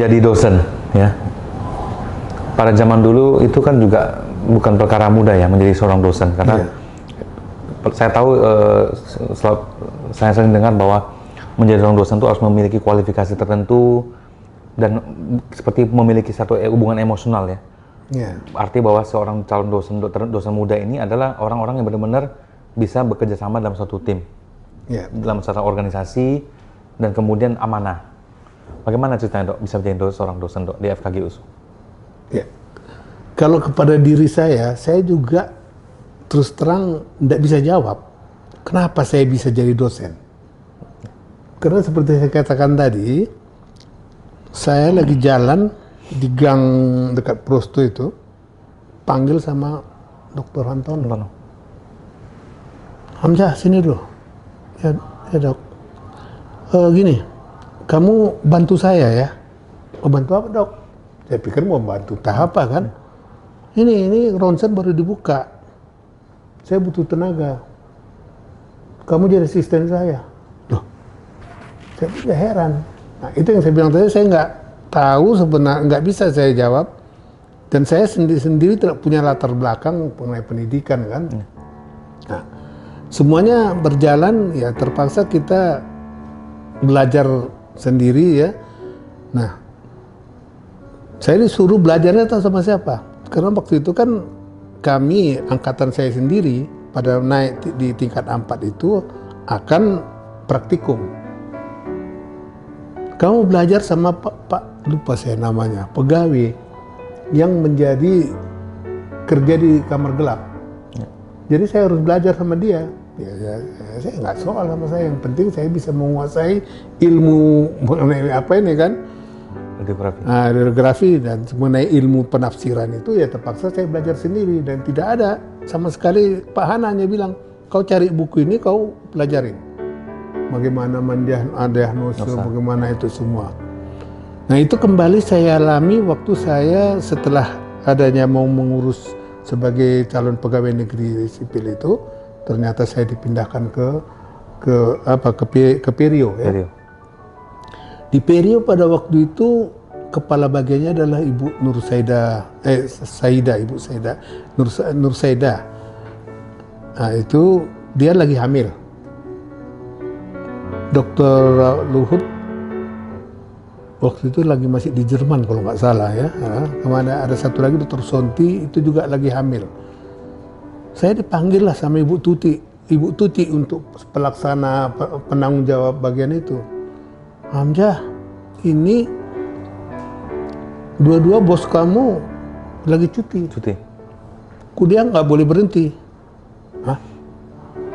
menjadi dosen, ya. Pada zaman dulu itu kan juga bukan perkara mudah ya menjadi seorang dosen, karena saya tahu, saya sering dengar bahwa menjadi seorang dosen itu harus memiliki kualifikasi tertentu dan seperti memiliki satu hubungan emosional ya. Arti bahwa seorang calon dosen muda ini adalah orang-orang yang benar-benar bisa bekerja sama dalam suatu tim, dalam satu organisasi dan kemudian amanah. Bagaimana ceritanya, Dok, bisa menjadi seorang dosen, Dok, di FKG USU? Kalau kepada diri saya juga terus terang tidak bisa jawab kenapa saya bisa jadi dosen. Karena seperti saya katakan tadi, saya lagi jalan di gang dekat Prosto itu, panggil sama Dr. Hantono. Hamzah, sini dulu. Ya Dok. Gini, kamu bantu saya ya. Mau bantu apa, Dok? Saya pikir mau bantu tahap apa kan? Ini ronsen baru dibuka. Saya butuh tenaga. Kamu jadi asisten saya. Loh, saya juga heran. Nah, itu yang saya bilang tadi, saya nggak tahu sebenarnya, nggak bisa saya jawab. Dan saya sendiri tidak punya latar belakang mengenai pendidikan kan. Nah, semuanya berjalan ya, terpaksa kita belajar sendiri ya. Nah, saya disuruh belajarnya tahu sama siapa? Karena waktu itu kan kami, angkatan saya sendiri, pada naik di tingkat 4 itu akan praktikum. Kamu belajar sama Pak, lupa saya namanya, pegawai yang menjadi kerja di kamar gelap. Jadi saya harus belajar sama dia. Saya nggak soal sama saya, yang penting saya bisa menguasai ilmu mengenai apa ini kan, radiografi dan mengenai ilmu penafsiran itu ya terpaksa saya belajar sendiri dan tidak ada sama sekali. Pak Hana hanya bilang, kau cari buku ini, kau pelajarin bagaimana diagnosis, bagaimana itu semua. Nah, itu kembali saya alami waktu saya setelah adanya mau mengurus sebagai calon pegawai negeri sipil itu, ternyata saya dipindahkan ke Perio ya. Di Perio pada waktu itu kepala bagiannya adalah Ibu Nur Saida, Nur Saida. Nah, itu dia lagi hamil. Dr. Luhut waktu itu lagi masih di Jerman kalau nggak salah ya. Kemana ada satu lagi Dr. Sonti itu juga lagi hamil. Saya dipanggil lah sama Ibu Tuti untuk pelaksana penanggung jawab bagian itu. Hamzah, ini dua-dua bos kamu lagi cuti. Kuliah nggak boleh berhenti. Hah?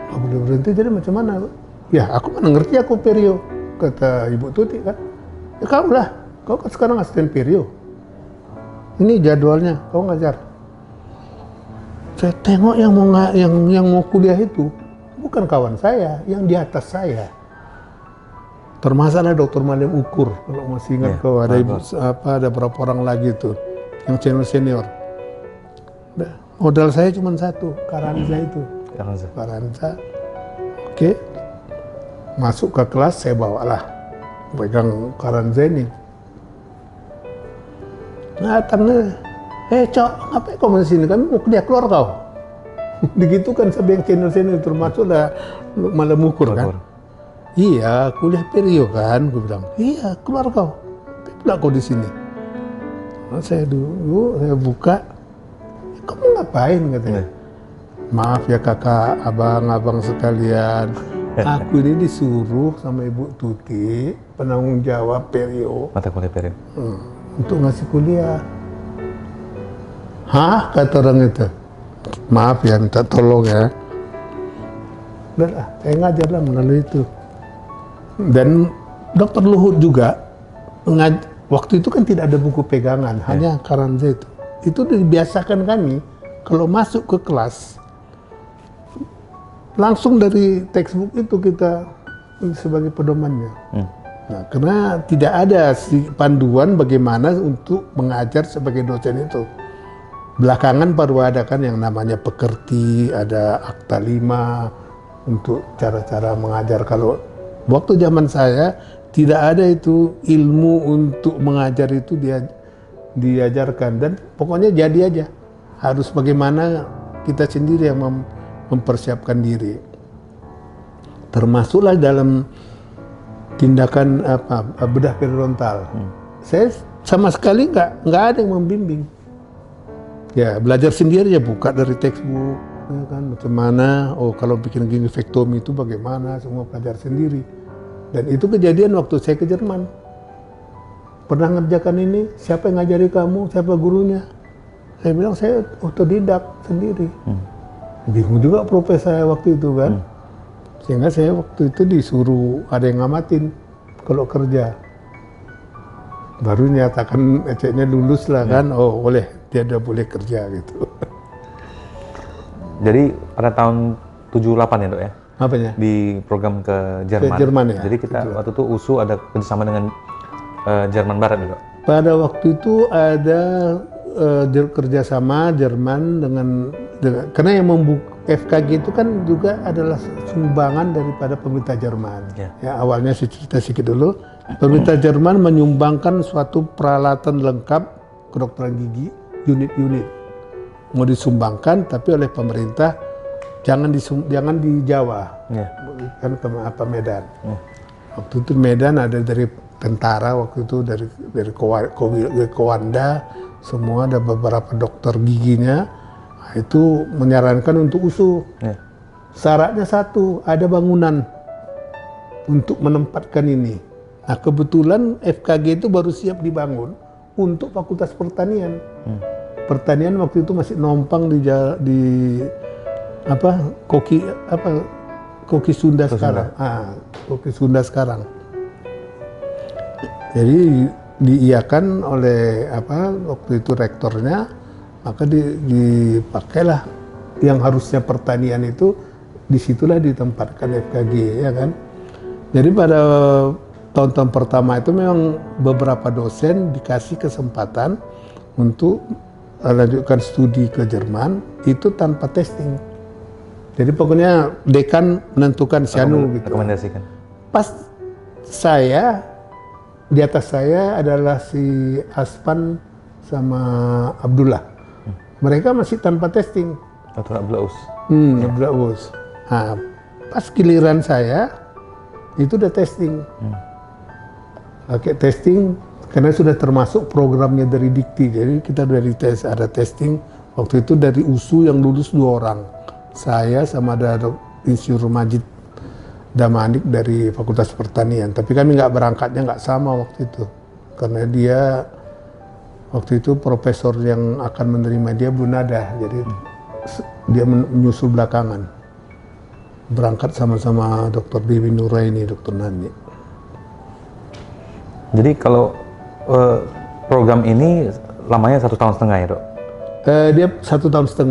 Nggak boleh berhenti, jadi macam mana? Ya, aku mana ngerti, aku Perio, kata Ibu Tuti kan. Ya kau lah, kau kan sekarang asisten Perio. Ini jadwalnya, kau ngajar. Saya tengok yang mau kuliah itu bukan kawan saya, yang di atas saya. Termasuk ada Dr. Malim Ukur, kalau masih ingat kau, ada ada berapa orang lagi tuh yang senior. Modal saya cuma satu, Karanza itu. Karanza. Oke. Masuk ke kelas, saya bawalah pegang Karanza ini. Datangnya, Cok, ngapain kau di sini? Kami mau keluar kau. Begitu kan sampai yang senior termasuk lah Malim Ukur kan. Iya, kuliah Perio kan, gue bilang. Iya, keluar kau. Pula kau di sini. Nah, saya buka. Kamu ngapain katanya? Maaf ya kakak, abang sekalian. Aku ini disuruh sama Ibu Tuti, penanggung jawab Perio. Mata kuliah Perio. Untuk ngasih kuliah. Hah? Kata orang itu. Maaf ya, minta tolong ya. Udah lah, saya ngajar lah melalui itu. Dan Dr. Luhut juga, waktu itu kan tidak ada buku pegangan, hanya Karanza itu. Itu dibiasakan kami, kalau masuk ke kelas, langsung dari textbook itu kita sebagai pedomannya. Nah, karena tidak ada panduan bagaimana untuk mengajar sebagai dosen itu. Belakangan baru ada kan yang namanya pekerti, ada akta 5 untuk cara-cara mengajar. Kalau waktu zaman saya tidak ada itu ilmu untuk mengajar itu diajarkan, dan pokoknya jadi aja. Harus bagaimana kita sendiri yang mempersiapkan diri. Termasuklah dalam tindakan bedah periodontal. Saya sama sekali nggak ada yang membimbing. Ya belajar sendiri ya, buka dari textbook, ya kan, macam mana. Oh kalau bikin gingivektomi itu bagaimana, semua belajar sendiri. Dan itu kejadian waktu saya ke Jerman. Pernah ngerjakan ini, siapa yang ngajari kamu, siapa gurunya? Saya bilang saya otodidak sendiri. Bingung juga profesor saya waktu itu kan. Sehingga saya waktu itu disuruh ada yang ngamatin kalau kerja. Baru nyatakan eceknya lulus lah kan, oh boleh, dia udah boleh kerja gitu. Jadi pada tahun 78 ya dok ya? Apanya? Di program ke Jerman. Ke Jerman ya? Jadi kita waktu itu USU ada kerjasama dengan Jerman Barat dok? Pada waktu itu ada kerjasama Jerman dengan karena yang membuka FKG itu kan juga adalah sumbangan daripada pemerintah Jerman. Ya awalnya saya cerita sedikit dulu. Pemerintah Jerman menyumbangkan suatu peralatan lengkap kedokteran gigi, unit-unit mau disumbangkan, tapi oleh pemerintah jangan di Jawa, kan ke Medan. Waktu itu Medan ada dari tentara, waktu itu dari Kowanda, semua ada beberapa dokter giginya. Nah, itu menyarankan untuk USU. Syaratnya satu, ada bangunan untuk menempatkan ini. Nah kebetulan FKG itu baru siap dibangun untuk Fakultas Pertanian. Pertanian waktu itu masih nompang Koki Sunda sekarang. Koki Sunda sekarang. Jadi diiakan oleh waktu itu rektornya, maka dipakailah yang harusnya pertanian itu, disitulah ditempatkan FKG ya kan. Jadi pada tahun-tahun pertama itu memang beberapa dosen dikasih kesempatan untuk lanjutkan studi ke Jerman itu tanpa testing. Jadi pokoknya dekan menentukan sianu gitu. Rekomendasikan. Pas saya, di atas saya adalah si Aspan sama Abdullah. Mereka masih tanpa testing. Dr. Abdullah Us. Abdullah Us. Nah, pas giliran saya itu udah testing. Pakai testing karena sudah termasuk programnya dari Dikti. Jadi kita dari ada testing. Waktu itu dari USU yang lulus 2 orang. Saya sama ada Insinyur Majid Damanik dari Fakultas Pertanian. Tapi kami nggak berangkatnya nggak sama waktu itu. Karena dia waktu itu profesor yang akan menerima dia belum ada. Jadi dia menyusul belakangan. Berangkat sama-sama Dr. Dewi Nuraini, Dr. Nani. Jadi kalau program ini lamanya 1,5 tahun ya dok? Dia 1,5 tahun,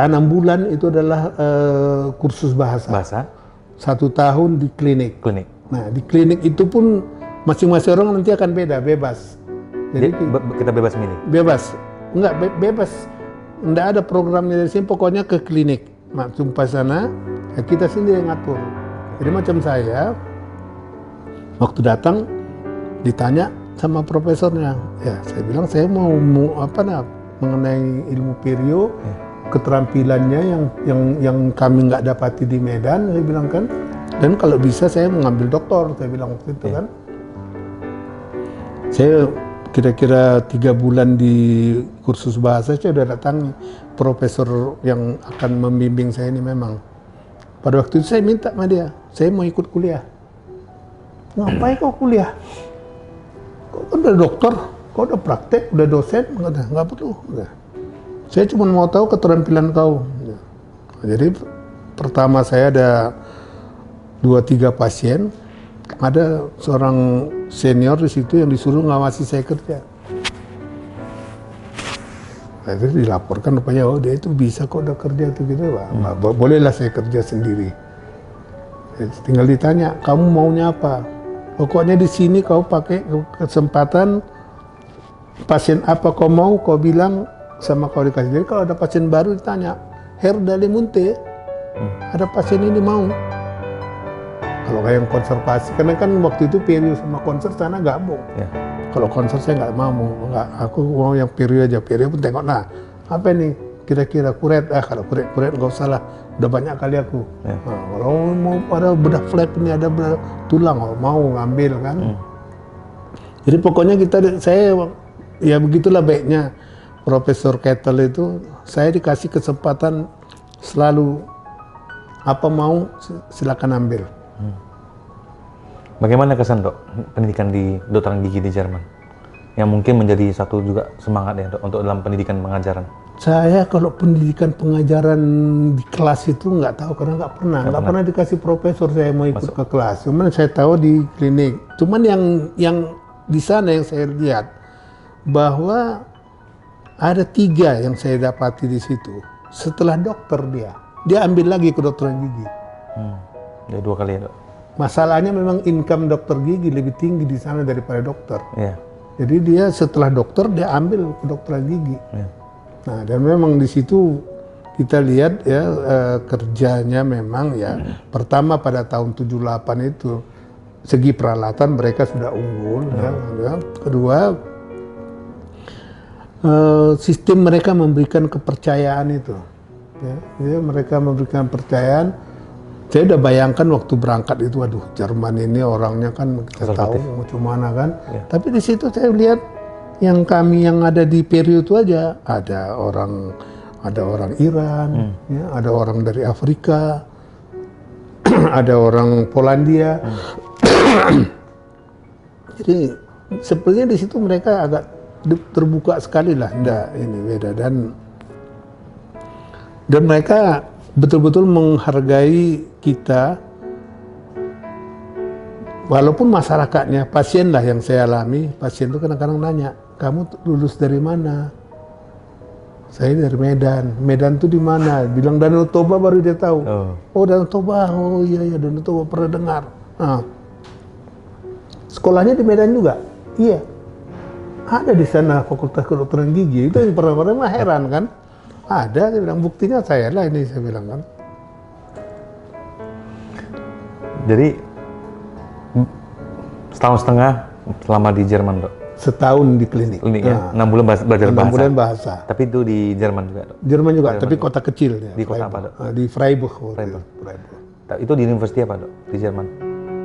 6 bulan itu adalah kursus bahasa. 1 tahun di klinik. Nah di klinik itu pun masing-masing orang nanti akan bebas. Jadi kita bebas milih? Bebas, enggak bebas. Enggak ada programnya dari sini, pokoknya ke klinik. Maksud pas sana, ya kita sendiri yang ngatur. Jadi macam saya, waktu datang ditanya sama profesornya, ya saya bilang saya mau mengenai ilmu perio, keterampilannya yang kami nggak dapati di Medan, saya bilang kan, dan kalau bisa saya mengambil doktor, saya bilang waktu itu kan. Saya kira-kira 3 bulan di kursus bahasa, saya sudah datangi profesor yang akan membimbing saya ini memang. Pada waktu itu saya minta sama dia, saya mau ikut kuliah. Ngapain kau kuliah? Kau kan udah dokter, kau udah praktek, udah dosen, nggak perlu. Saya cuma mau tahu keterampilan kau. Jadi pertama saya ada 2-3 pasien, ada seorang senior di situ yang disuruh ngawasi saya kerja. Nah, itu dilaporkan rupanya, oh dia itu bisa kok udah kerja tuh gitu, bolehlah saya kerja sendiri. Tinggal ditanya, kamu maunya apa? Pokoknya di sini kau pakai kesempatan pasien apa kau mau, kau bilang sama kau dikasih. Jadi kalau ada pasien baru ditanya, Herr Dalimunte, ada pasien ini mau. Kalau kayak yang konservasi, karena kan waktu itu Perio sama konser sana gabung. Ya. Kalau konser saya nggak mau, aku mau yang Perio aja. Perio pun tengok, nah apa nih kira-kira kuret, kalau kuret nggak usah lah, udah banyak kali aku. Ya. Nah, kalau mau ada bedah flap ini, ada bedah tulang, mau ngambil kan. Jadi pokoknya saya ya begitulah baiknya Profesor Kettle itu, saya dikasih kesempatan selalu apa mau silakan ambil. Bagaimana kesan Dok pendidikan di kedokteran gigi di Jerman? Yang mungkin menjadi satu juga semangat ya Dok untuk dalam pendidikan pengajaran. Saya kalau pendidikan pengajaran di kelas itu nggak tahu karena nggak pernah dikasih profesor saya mau ikut ke kelas. Cuman saya tahu di klinik. Cuman yang di sana yang saya lihat bahwa ada 3 yang saya dapati di situ. Setelah dokter dia ambil lagi kedokteran gigi. Jadi 2 kali ya Dok. Masalahnya memang income dokter gigi lebih tinggi di sana daripada dokter. Iya. Jadi dia setelah dokter dia ambil kedokteran gigi. Iya. Nah, dan memang di situ kita lihat ya kerjanya memang ya pertama pada tahun 78 itu segi peralatan mereka sudah unggul ya. Kedua sistem mereka memberikan kepercayaan itu. Ya, jadi mereka memberikan kepercayaan. Saya udah bayangkan waktu berangkat itu, waduh Jerman ini orangnya kan kita tahu macam mana kan. Ya. Tapi di situ saya lihat yang kami yang ada di Perio itu aja ada orang Iran, ya, ada orang dari Afrika, ada orang Polandia. Jadi sepertinya di situ mereka agak terbuka sekali lah, enggak ini beda dan mereka betul-betul menghargai kita, walaupun masyarakatnya, pasien lah yang saya alami, pasien itu kadang-kadang nanya, kamu lulus dari mana? Saya dari Medan. Medan itu di mana? Bilang Danau Toba baru dia tahu. Oh Danau Toba, oh iya Danau Toba pernah dengar. Nah, sekolahnya di Medan juga? Iya. Ada di sana Fakultas Kedokteran Gigi. Itu yang pertama heran kan? Ada, dia bilang buktinya saya lah ini, saya bilang kan. Jadi setahun setengah selama di Jerman Dok? Setahun di klinik. Ya? 6 bulan belajar 6 bulan bahasa. Tapi itu di Jerman juga Dok? Jerman juga, tapi kota kecil ya. Di kota apa Dok? Di Freiburg. Freiburg. Itu di universitas apa Dok? Di Jerman?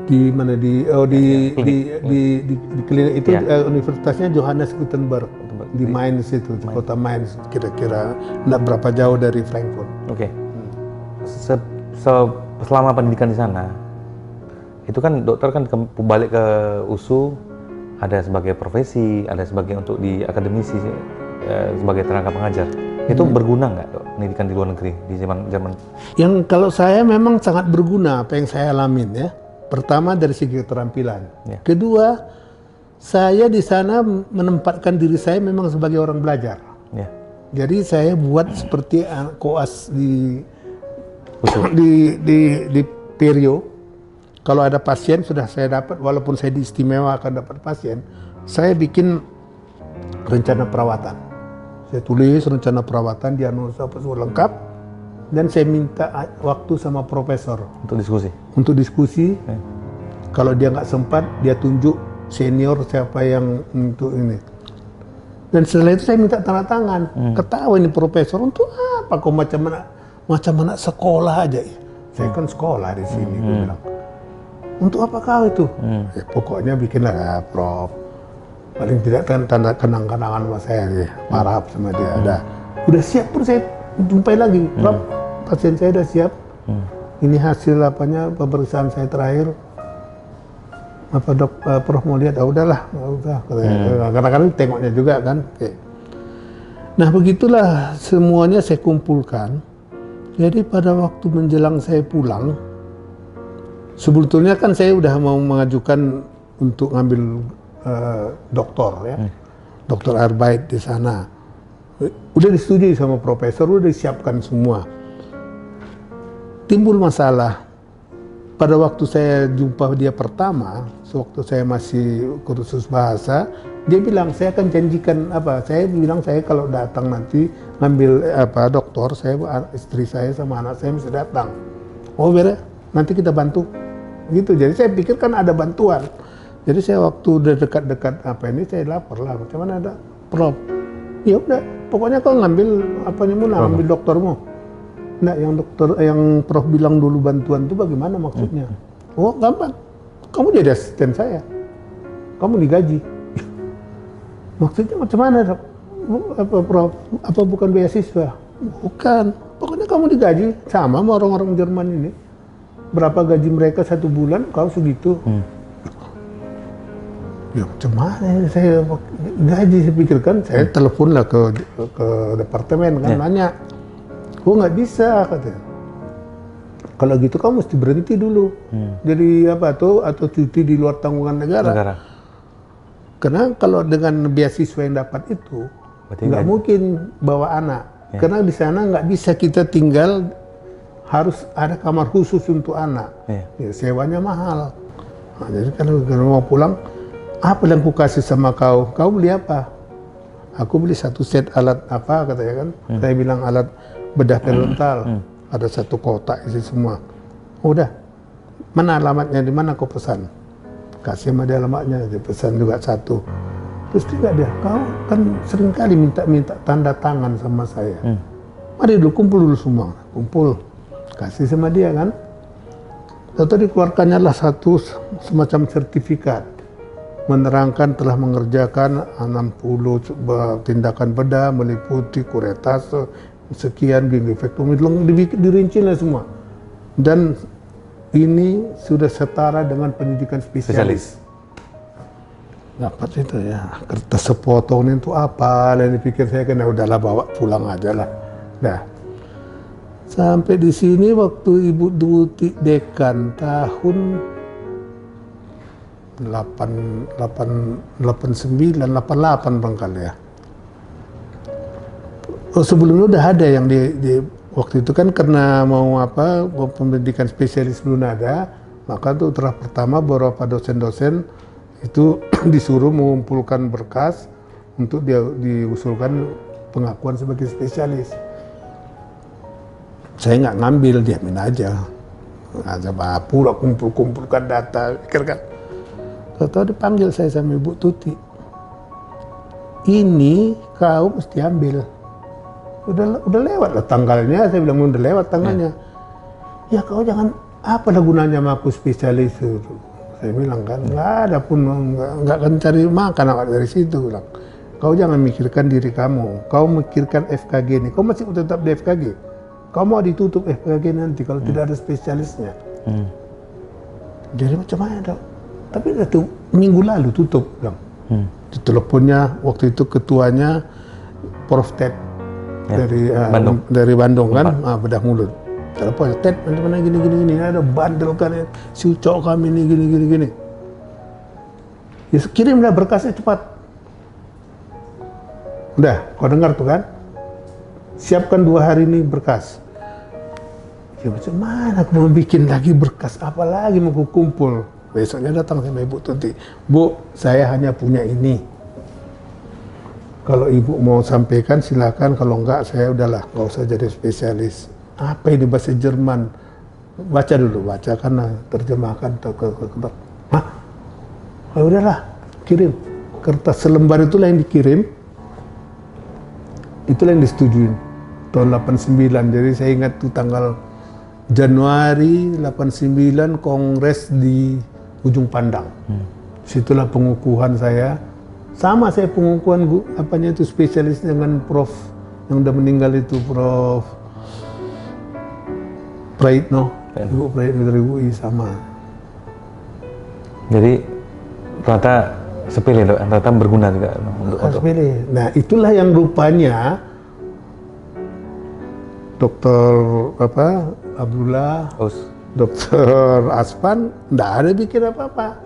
Di mana di klinik itu universitasnya Johannes Gutenberg di Mainz itu, di kota Mainz kira-kira nggak berapa jauh dari Frankfurt. Oke. Selama pendidikan di sana, itu kan dokter kan balik ke USU, ada sebagai profesi, ada sebagai untuk di akademisi, sebagai tenaga pengajar. Itu berguna nggak Dok pendidikan di luar negeri di Jerman? Yang kalau saya memang sangat berguna apa yang saya alamin ya. Pertama dari segi keterampilan. Ya. Kedua, saya di sana menempatkan diri saya memang sebagai orang belajar. Ya. Jadi saya buat seperti koas di Perio. Kalau ada pasien sudah saya dapat, walaupun saya diistimewa akan dapat pasien, saya bikin rencana perawatan. Saya tulis rencana perawatan, diagnosa apa semua lengkap, dan saya minta waktu sama profesor untuk diskusi. Kalau dia nggak sempat, dia tunjuk senior siapa yang untuk ini. Dan setelah itu saya minta tanda tangan. Ketawa ini profesor, untuk apa kok macam anak sekolah aja? Saya kan sekolah di sini, gue bilang. Untuk apa kau itu? Ya, pokoknya bikinlah Prof. Paling tidak tanda kenang-kenangan sama saya, ya. Marah sama dia. Ada. Udah siap pun saya jumpai lagi, Prof. Pasien saya udah siap. Ini hasil apanya pemeriksaan saya terakhir. Apa Prof mau lihat? Udahlah, udah. Kadang-kadang tengoknya juga kan. Oke. Nah begitulah semuanya saya kumpulkan. Jadi pada waktu menjelang saya pulang, sebetulnya kan saya udah mau mengajukan untuk ngambil doktor ya, dokter Arbeit di sana. Udah disetujui sama profesor, udah disiapkan semua. Timbul masalah. Pada waktu saya jumpa dia pertama, sewaktu saya masih kursus bahasa, dia bilang saya akan janjikan apa? Saya bilang saya kalau datang nanti ngambil doktor, saya istri saya sama anak saya bisa datang. Oh beres, nanti kita bantu. gitu. Jadi saya pikir kan ada bantuan. Jadi saya waktu udah dekat-dekat apa ini saya lapor lah, macam mana ada Prof. Ya udah, pokoknya kau ngambil apanya mula, ambil doktermu. Nah, yang Prof bilang dulu bantuan itu bagaimana maksudnya? Oh, gampang. Kamu jadi asisten saya. Kamu digaji. Maksudnya macam mana, Dok? Apa Prof? Apa bukan beasiswa? Bukan. Pokoknya kamu digaji sama orang-orang Jerman ini. Berapa gaji mereka 1 bulan, kau segitu. Ya macam mana saya gaji, saya pikirkan, saya telepon lah ke departemen kan, nanya. Kok nggak bisa, katanya. Kalau gitu kamu mesti berhenti dulu. Jadi apa tuh, atau cuti di luar tanggungan negara. Karena kalau dengan beasiswa yang dapat itu, nggak mungkin bawa anak. Karena di sana nggak bisa kita tinggal, harus ada kamar khusus untuk anak. Ya, sewanya mahal. Nah, jadi kalau mau pulang, apa yang ku kasih sama kau? Kau beli apa? Aku beli 1 set alat apa, katanya kan. Saya bilang alat bedah periodontal. Ada 1 kotak isi semua. Udah. Mana alamatnya, di mana kau pesan? Kasih sama dia alamatnya, dia pesan juga 1. Terus dia, kau kan sering kali minta tanda tangan sama saya. Mari dulu, kumpul dulu semua. Kumpul. Kasih sama dia kan. Lalu dikeluarkannya lah 1 semacam sertifikat. Menerangkan telah mengerjakan 60 tindakan bedah meliputi kuretase, sekian gingivektomi, dirinci lah semua. Dan ini sudah setara dengan pendidikan spesialis. Dapat itu ya, kertas sepotong itu apa, dan dipikir saya kan udahlah bawa pulang aja lah. Nah, sampai di sini waktu Ibu Tuti dekan tahun 89, 88 barangkali ya. Oh, sebelumnya udah ada yang di waktu itu kan, karena mau pendidikan spesialis belum ada, maka tuh terah pertama beberapa dosen-dosen itu disuruh mengumpulkan berkas untuk diusulkan pengakuan sebagai spesialis. Saya nggak ngambil, diamin aja. Aja pura kumpulkan data, pikir kan. Tahu dipanggil saya sama Ibu Tuti. Ini kau mesti ambil. Udah lewat lah tanggalnya, saya bilang udah lewat tanggalnya. Ya kau jangan, apa gunanya sama aku spesialis itu. Saya bilang kan, nggak ada pun, nggak akan cari makan dari situ. Bilang, kau jangan mikirkan diri kamu, kau mikirkan FKG ini. Kau masih tetap di FKG. Kau mau ditutup FKG nanti kalau tidak ada spesialisnya. Jadi macam mana, Dok? Tapi itu minggu lalu tutup, bilang. Di teleponnya waktu itu ketuanya Prof Ted dari Bandung kan, bedah mulut. Telepon Ted, mana gini, ada bandel kan, si Ucok kami ini gini. Ya kirimlah berkasnya cepat. Udah, kau dengar tuh kan? Siapkan 2 hari ini berkas. Ya macam mana aku mau bikin lagi berkas, apa lagi mau kumpul? Besoknya datang sama Ibu Tuti. Bu, saya hanya punya ini. Kalau Ibu mau sampaikan silakan, kalau enggak saya udahlah, nggak usah jadi spesialis. Apa ini bahasa Jerman? Baca dulu, karena terjemahkan ke hah? Ya udahlah, kirim. Kertas selembar itulah yang dikirim. Itulah yang disetujuin. Tahun 89, jadi saya ingat tuh tanggal Januari 89 kongres di Ujung Pandang. Situlah pengukuhan saya. Sama saya pengukuhan itu spesialis dengan Prof yang udah meninggal itu, Prof Praitno, Ibu Praitno dari UI sama. Jadi ternyata sepele, Dok, ternyata berguna juga untuk sepele. Nah, itulah yang rupanya Dokter Abdullah, Dokter Aspan nggak ada bikin apa-apa.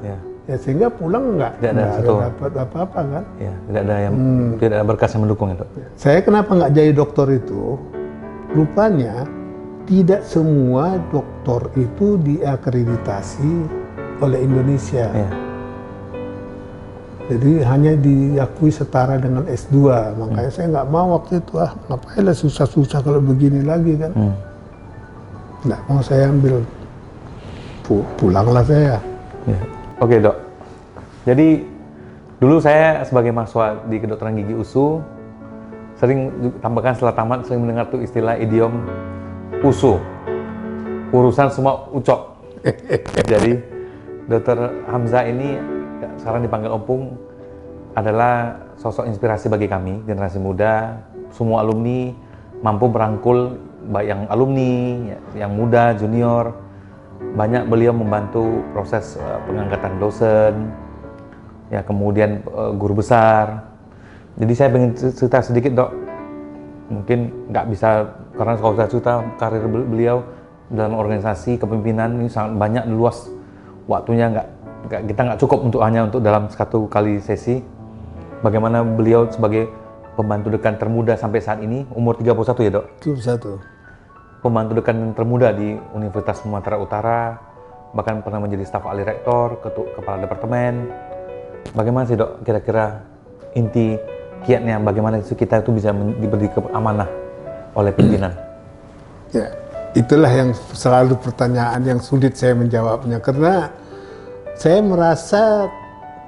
Ya sehingga pulang nggak dapat apa-apa kan? Ya, tidak ada yang tidak ada berkas yang mendukung itu. Saya kenapa nggak jadi dokter itu? Rupanya tidak semua dokter itu diakreditasi oleh Indonesia. Jadi hanya diakui setara dengan S2. Makanya saya nggak mau waktu itu, ngapainlah susah-susah kalau begini lagi kan. Nggak mau saya ambil. pulanglah saya. Ya. Oke dok, jadi dulu saya sebagai mahasiswa di kedokteran gigi USU sering tambahkan setelah tamat sering mendengar tuh istilah idiom USU, urusan semua ucok. Jadi Dr. Hamzah ini sekarang dipanggil Opung adalah sosok inspirasi bagi kami generasi muda, semua alumni mampu merangkul baik yang alumni, yang muda, junior. Banyak beliau membantu proses pengangkatan dosen, ya kemudian guru besar. Jadi saya ingin cerita sedikit dok, mungkin nggak bisa karena kalau saya cerita karir beliau dalam organisasi kepemimpinan ini sangat banyak luas waktunya, kita nggak cukup untuk hanya untuk dalam satu kali sesi. Bagaimana beliau sebagai pembantu dekan termuda sampai saat ini umur 31 ya dok? 31. Pembantu dekan termuda di Universitas Sumatera Utara, bahkan pernah menjadi staf ahli rektor, kepala departemen. Bagaimana sih dok kira-kira inti kiatnya, bagaimana kita itu bisa diberi amanah oleh pimpinan? Ya, itulah yang selalu pertanyaan yang sulit saya menjawabnya, karena saya merasa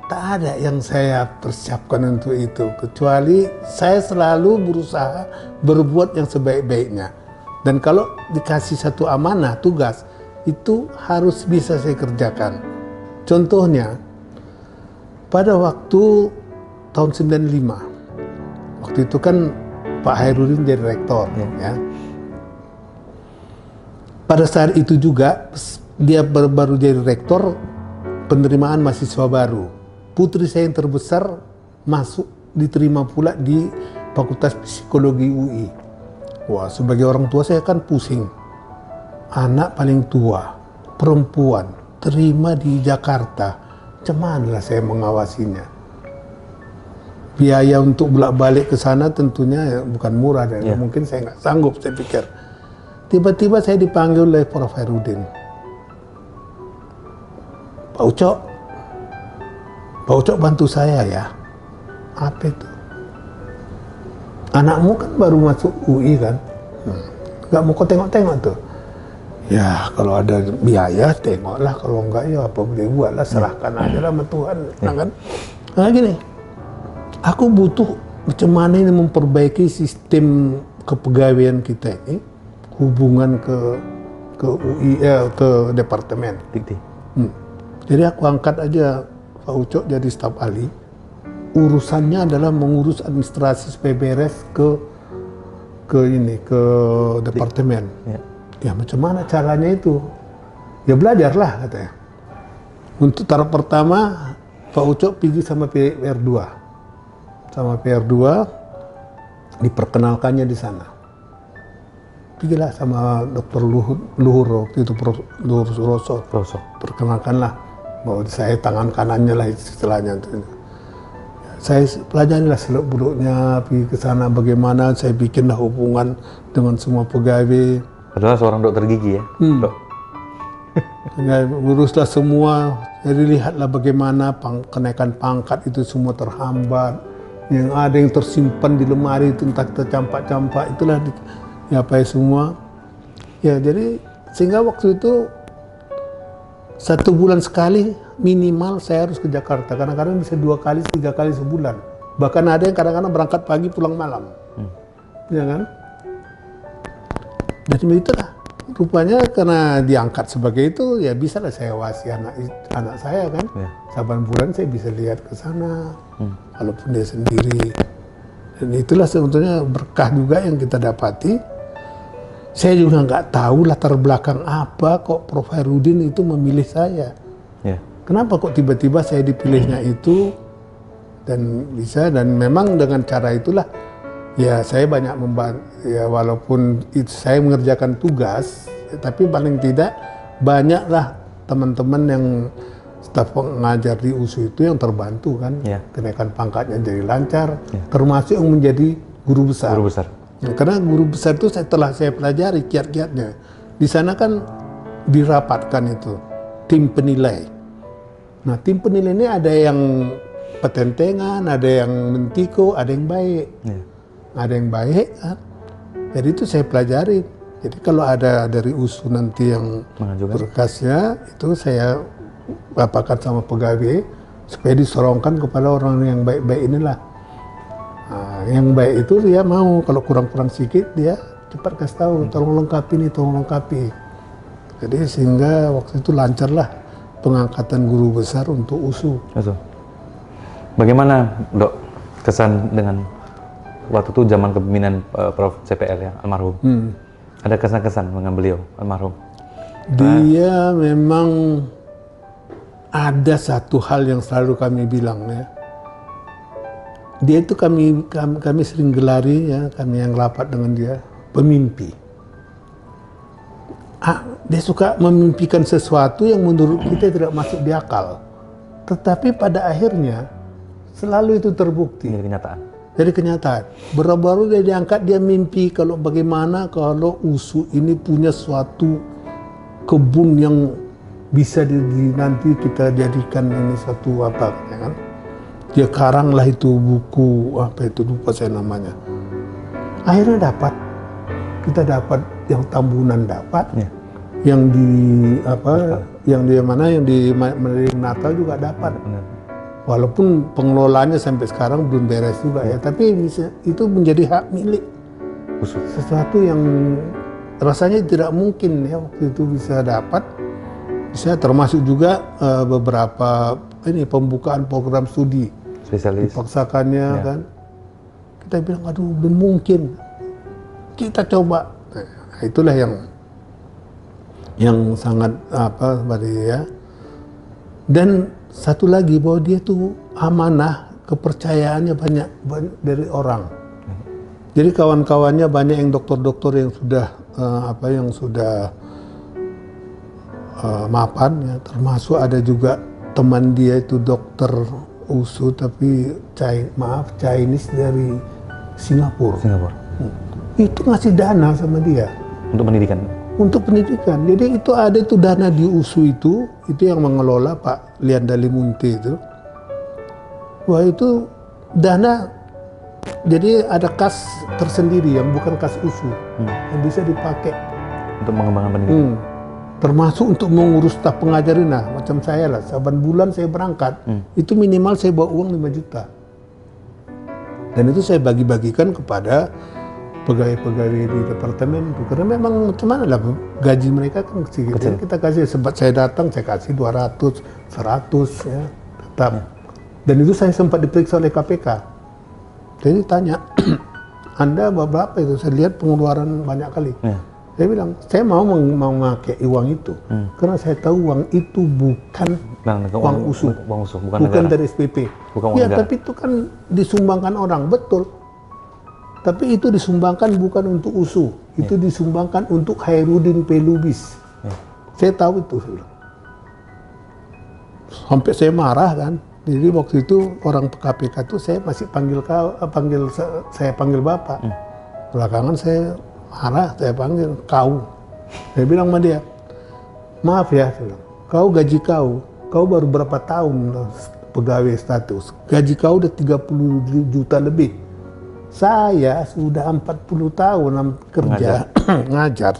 tak ada yang saya persiapkan untuk itu, kecuali saya selalu berusaha berbuat yang sebaik-baiknya. Dan kalau dikasih satu amanah, tugas, itu harus bisa saya kerjakan. Contohnya, pada waktu tahun 95, waktu itu kan Pak Hairudin jadi rektor. Ya. Pada saat itu juga, dia baru jadi rektor, penerimaan mahasiswa baru. Putri saya yang terbesar masuk, diterima pula di Fakultas Psikologi UI. Wah, sebagai orang tua saya kan pusing. Anak paling tua, perempuan, terima di Jakarta. Macam mana lah saya mengawasinya? Biaya untuk bolak-balik ke sana tentunya bukan murah, dan mungkin saya nggak sanggup, saya pikir. Tiba-tiba saya dipanggil oleh Prof. Hairudin. Pak Ucok bantu saya ya. Apa itu? Anakmu kan baru masuk UI kan, nggak mau kau tengok-tengok tuh. Ya kalau ada biaya tengoklah, kalau enggak ya apa boleh buatlah, serahkan aja lah sama Tuhan. Kan? Nah gini, aku butuh macam mana ini memperbaiki sistem kepegawaian kita ini, hubungan ke UI, ke departemen. Jadi aku angkat aja Pak Ucok jadi staf ahli. Urusannya adalah mengurus administrasi supaya beres ke departemen. Ya macam mana caranya itu? Ya belajarlah katanya. Untuk tahap pertama Pak Ucok pergi sama PR2. Sama PR2 diperkenalkannya di sana. Pergilah sama Dr. Luhur waktu itu, Prof. Luhur Suroso. Perkenalkanlah bahwa saya tangan kanannya lah istilahnya. Saya pelajarilah seluk-beluknya, pergi ke sana bagaimana, saya bikinlah hubungan dengan semua pegawai. Adalah seorang dokter gigi ya? Dok. Uruslah semua, jadi lihatlah bagaimana kenaikan pangkat itu semua terhambat. Yang ada yang tersimpan di lemari itu entah tercampak-campak, itulah diapai semua. Ya jadi sehingga waktu itu 1 bulan sekali minimal saya harus ke Jakarta. Kadang-kadang bisa 2 kali, 3 kali sebulan. Bahkan ada yang kadang-kadang berangkat pagi pulang malam. Ya kan? Dan itulah. Rupanya karena diangkat sebagai itu, ya bisa lah saya awasi anak saya kan. Saban bulan saya bisa lihat ke sana. Walaupun dia sendiri. Dan itulah sebetulnya berkah juga yang kita dapati. Saya juga nggak tahu latar belakang apa kok Prof. Hairudin itu memilih saya. Kenapa kok tiba-tiba saya dipilihnya itu, dan bisa, dan memang dengan cara itulah ya saya banyak membantu, ya walaupun itu saya mengerjakan tugas, tapi paling tidak banyaklah teman-teman yang staf pengajar di USU itu yang terbantu kan, kenaikan pangkatnya jadi lancar, termasuk yang menjadi guru besar. Ya, karena guru besar itu setelah saya pelajari kiat-kiatnya, di sana kan dirapatkan itu tim penilai. Nah tim penilai ini ada yang petentengan, ada yang mentiko, ada yang baik. Ada yang baik kan. Jadi itu saya pelajari. Jadi kalau ada dari USU nanti yang Mengajukan. berkasnya, itu saya paparkan sama pegawai supaya disorongkan kepada orang yang baik-baik inilah. Nah, yang baik itu dia mau, kalau kurang-kurang sedikit dia cepat kasih tahu, tolong lengkapi nih, tolong lengkapi. Jadi sehingga waktu itu lancarlah pengangkatan guru besar untuk USU. Betul. Bagaimana Dok kesan dengan waktu itu zaman kepemimpinan Prof. CPL ya, almarhum? Ada kesan-kesan dengan beliau, almarhum? Dia memang ada satu hal yang selalu kami bilang ya. Dia itu kami sering gelari ya, kami yang rapat dengan dia, pemimpi. Dia suka memimpikan sesuatu yang menurut kita tidak masuk di akal. Tetapi pada akhirnya selalu itu terbukti. Ini kenyataan. Jadi kenyataan. Baru-baru dia diangkat, dia mimpi kalau bagaimana kalau USU ini punya suatu kebun yang bisa nanti kita jadikan ini satu apa, ya kan? Dia karanglah itu buku apa itu, lupa saya namanya. Akhirnya kita dapat yang Tambunan dapat, yang di apa, yang di mana, yang di Natal juga dapat. Walaupun pengelolaannya sampai sekarang belum beres juga ya, tapi itu menjadi hak milik. Sesuatu yang rasanya tidak mungkin ya waktu itu bisa dapat. Bisa termasuk juga beberapa pembukaan program studi spesialis dipaksakannya kan. Kita bilang aduh belum mungkin. Kita coba. Nah, itulah yang sangat berarti ya. Dan satu lagi bahwa dia tuh amanah, kepercayaannya banyak dari orang. Jadi kawan-kawannya banyak yang dokter-dokter yang sudah yang sudah mapan ya, termasuk ada juga teman dia itu dokter USU tapi Chinese dari Singapura. Itu ngasih dana sama dia untuk pendidikan. Untuk pendidikan. Jadi itu ada itu dana di USU itu yang mengelola Pak Liandali Munte itu. Wah itu dana, jadi ada kas tersendiri yang bukan kas USU yang bisa dipakai untuk mengembangkan pendidikan. Termasuk untuk mengurus staf pengajarin, nah macam saya lah, saban bulan saya berangkat, itu minimal saya bawa uang 5 juta. Dan itu saya bagi-bagikan kepada pegawai-pegawai di departemen itu, karena memang macam mana lah gaji mereka kan kecil. Kita kasih, sempat saya datang saya kasih 200, 100 ya tetap. Dan itu saya sempat diperiksa oleh KPK. Jadi tanya, Anda berapa itu? Saya lihat pengeluaran banyak kali. Saya bilang, saya mau memakai uang itu karena saya tahu uang itu bukan uang USU, bukan dari SPP. Ya, tapi itu kan disumbangkan orang, betul. Tapi itu disumbangkan bukan untuk USU, itu disumbangkan untuk Khairuddin P. Lubis. Saya tahu itu. Sampai saya marah kan. Jadi waktu itu orang KPK itu saya masih saya panggil Bapak. Belakangan saya marah, saya panggil kau. Saya bilang sama dia, maaf ya, saya bilang, kau gaji kau baru berapa tahun pegawai status, gaji kau udah 30 juta lebih. Saya sudah 40 tahun kerja, ngajar.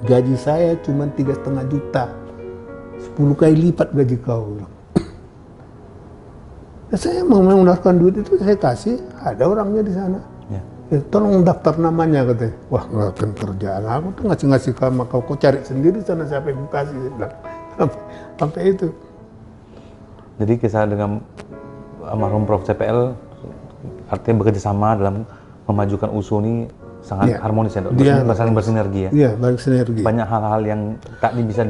Gaji saya cuma 3,5 juta, 10 kali lipat gaji kau. Saya mau mengeluarkan duit itu saya kasih, ada orangnya di sana. Ya, tolong daftar namanya katanya. Wah, nggak akan kerjaan aku tuh ngasih sama kau cari sendiri sana siapa yang kasih. Sampai itu. Jadi kisah dengan almarhum Prof. CPL artinya bekerja sama dalam memajukan USU ini sangat harmonis ya, Dok. Saling bersinergi ya. Iya, bersinergi. Banyak hal-hal yang tak bisa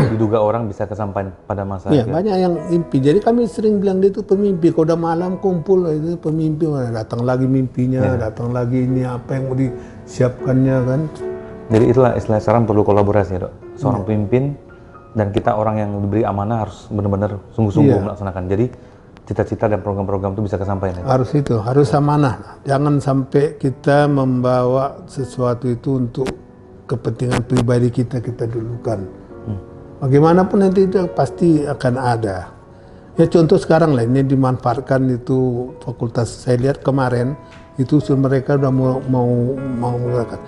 diduga orang bisa kesampaian pada masa. Iya, banyak yang mimpi. Jadi kami sering bilang dia itu pemimpi. Kalau udah malam kumpul itu pemimpi, datang lagi mimpinya, datang lagi ini apa yang mau disiapkannya kan. Jadi itulah istilah sekarang perlu kolaborasi ya, Dok. Seorang pemimpin dan kita orang yang diberi amanah harus benar-benar sungguh-sungguh melaksanakan. Jadi cita-cita dan program-program itu bisa kesampaian. Harus itu, harus amanah. Jangan sampai kita membawa sesuatu itu untuk kepentingan pribadi kita dulukan. Bagaimanapun nanti itu pasti akan ada. Ya contoh sekarang lah, ini dimanfaatkan itu fakultas. Saya lihat kemarin itu mereka udah mau menggunakan.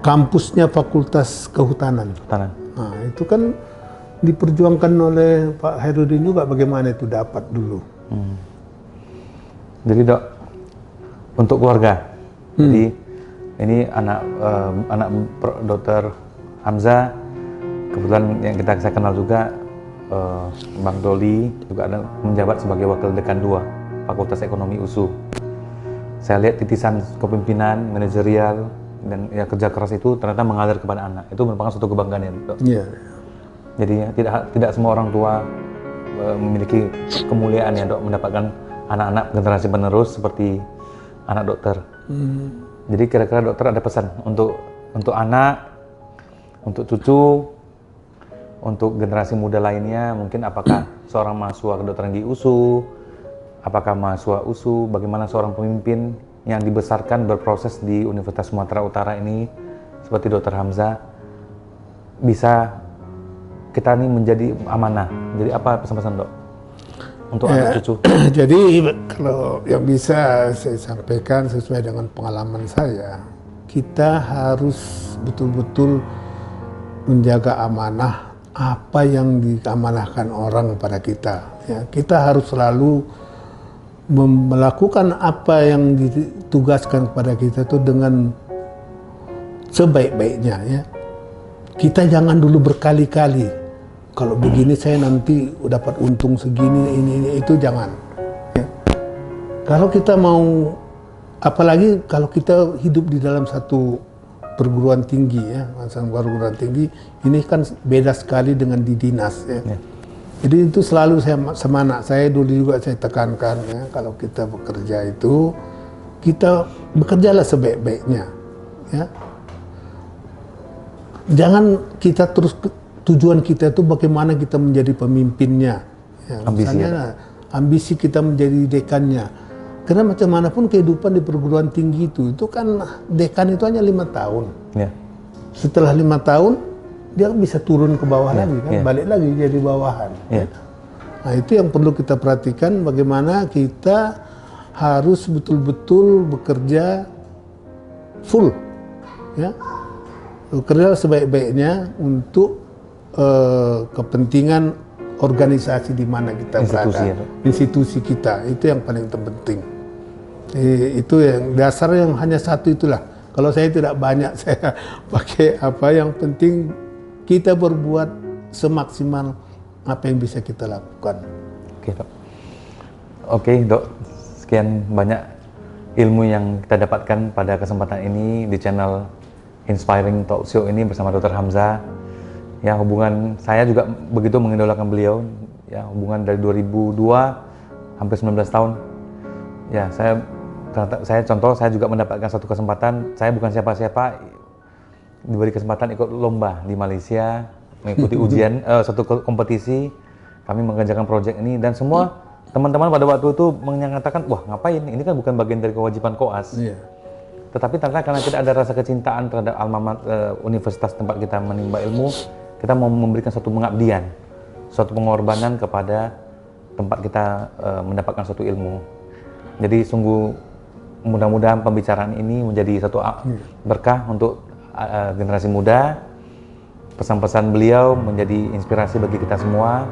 kampusnya Fakultas Kehutanan. Tanan. Nah, itu kan diperjuangkan oleh Pak Hairudin juga bagaimana itu dapat dulu. Jadi Dok, untuk keluarga, jadi ini anak Dokter Hamzah, kebetulan yang saya kenal juga Bang Doli juga ada menjabat sebagai Wakil Dekan 2 Fakultas Ekonomi USU. Saya lihat titisan kepemimpinan, manajerial, dan ya kerja keras itu ternyata mengalir kepada anak. Itu merupakan suatu kebanggaan ya, Dok. Iya. Jadi tidak semua orang tua memiliki kemuliaan ya, Dok, mendapatkan anak-anak generasi penerus seperti anak dokter. Jadi kira-kira dokter ada pesan untuk anak, untuk cucu, untuk generasi muda lainnya, mungkin apakah seorang mahasiswa kedokteran di USU, apakah mahasiswa USU, bagaimana seorang pemimpin yang dibesarkan berproses di Universitas Sumatera Utara ini seperti Dr. Hamzah bisa kita ini menjadi amanah. Jadi apa pesan-pesan, Dok, untuk anak cucu? Jadi kalau yang bisa saya sampaikan sesuai dengan pengalaman saya, kita harus betul-betul menjaga amanah apa yang diamanahkan orang kepada kita. Ya, kita harus selalu melakukan apa yang ditugaskan kepada kita itu dengan sebaik-baiknya. Ya, kita jangan dulu berkali-kali. Kalau begini saya nanti dapat untung segini, ini itu jangan. Ya. Kalau kita mau, apalagi kalau kita hidup di dalam satu perguruan tinggi ya, perguruan tinggi ini kan beda sekali dengan di dinas ya. Jadi itu selalu saya sama anak saya dulu juga saya tekankan ya, kalau kita bekerja itu kita bekerjalah sebaik-baiknya ya. Jangan kita terus tujuan kita itu bagaimana kita menjadi pemimpinnya ya, ambisi, misalnya ambisi kita menjadi dekannya. Karena macam manapun kehidupan di perguruan tinggi itu kan dekan itu hanya 5 tahun. Ya. Setelah 5 tahun dia bisa turun ke bawah lagi kan, balik lagi jadi bawahan. Ya. Nah itu yang perlu kita perhatikan, bagaimana kita harus betul-betul bekerja full, ya, bekerja sebaik-baiknya untuk kepentingan organisasi di mana kita berada, institusi kita, itu yang paling terpenting. Itu yang dasar yang hanya satu itulah. Kalau saya tidak banyak saya pakai apa, yang penting kita berbuat semaksimal apa yang bisa kita lakukan. Oke, Dok. Oke, Dok. Sekian banyak ilmu yang kita dapatkan pada kesempatan ini di channel Inspiring Talk Show ini bersama Dr. Hamzah. Ya, hubungan saya juga begitu mengidolakan beliau. Ya, hubungan dari 2002 hampir 19 tahun. Ya, saya juga mendapatkan satu kesempatan. Saya bukan siapa-siapa, diberi kesempatan ikut lomba di Malaysia, mengikuti ujian satu kompetisi. Kami mengerjakan proyek ini dan semua teman-teman pada waktu itu menyatakan, wah ngapain? Ini kan bukan bagian dari kewajiban koas. Iya. Tetapi ternyata karena kita ada rasa kecintaan terhadap universitas tempat kita menimba ilmu, kita mau memberikan suatu pengabdian, suatu pengorbanan kepada tempat kita mendapatkan suatu ilmu. Jadi sungguh mudah-mudahan pembicaraan ini menjadi satu berkah untuk generasi muda. Pesan-pesan beliau menjadi inspirasi bagi kita semua.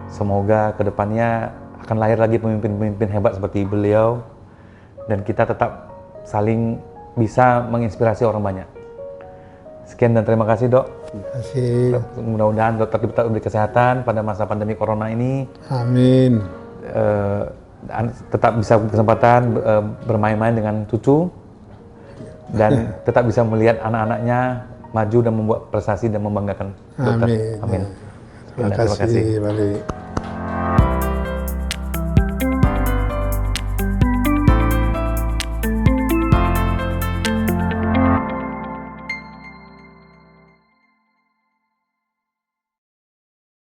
Semoga kedepannya akan lahir lagi pemimpin-pemimpin hebat seperti beliau, dan kita tetap saling bisa menginspirasi orang banyak. Sekian dan terima kasih, Dok. Terima kasih. Mudah-mudahan dokter kita diberi kesehatan pada masa pandemi corona ini. Amin. Tetap bisa kesempatan bermain-main dengan cucu dan tetap bisa melihat anak-anaknya maju dan membuat prestasi dan membanggakan dokter. Amin. Amin. Terima kasih.